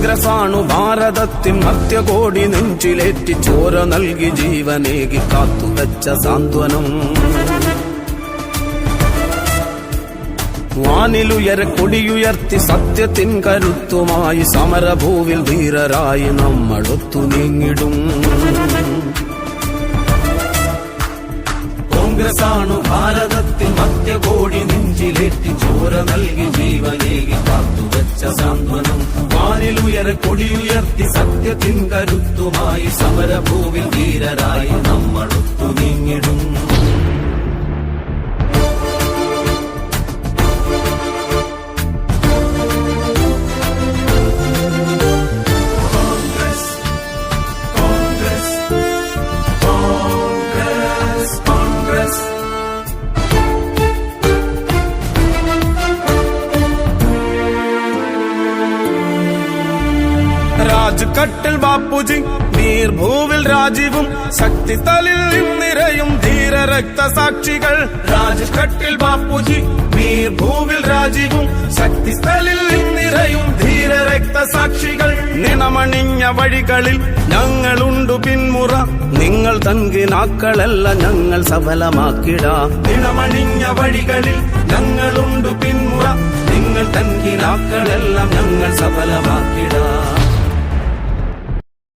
കോൺഗ്രസാണു ഭാരതത്തിൻ മധ്യകോടി നെഞ്ചിലേറ്റി ചോര നൽകി ജീവനേകി കാത്തുവെച്ച സാന്ത്വനം. വാനിലുയരെ കൊടിയുയർത്തി സത്യത്തിൻ കരുത്തുമായി സമരഭൂവിൽ ധീരരായി നമ്മളൊത്തു നീങ്ങിടും. കോൺഗ്രസാണു ഭാരതത്തിൻ മധ്യകോടി നെഞ്ചിലേറ്റി ചോര നൽകി ജീവനേകി കാത്തുവെച്ച സാന്ത്വനം. വാനിലുയരെ കൊടിയുയർത്തി സത്യത്തിൻ കരുത്തുമായി സമരഭൂവിൽ ധീരരായി നമ്മളൊത്തു നീങ്ങിടും. രാജ്കട്ടിൽ ബാപ്പുജി, നീർഭൂവിൽ രാജീവും, ശക്തിത്തലിൽ നിറയും ധീര രക്തസാക്ഷികൾ. രാജ്കട്ടിൽ ബാപ്പുജി, നീർഭൂവിൽ രാജീവും, ശക്തിസ്ഥലിൽ നിറയും ധീര രക്തസാക്ഷികൾ. നിണമണിഞ്ഞ വഴികളിൽ ഞങ്ങളുണ്ടു പിന്മുറ, നിങ്ങൾ തങ്കിനാക്കളല്ല ഞങ്ങൾ സഫലമാക്കിടാം. നിണമണിഞ്ഞ വഴികളിൽ ഞങ്ങളുണ്ടു പിന്മുറ, നിങ്ങൾ തങ്കിനാക്കളെല്ലാം ഞങ്ങൾ സഫലമാക്കിടാം.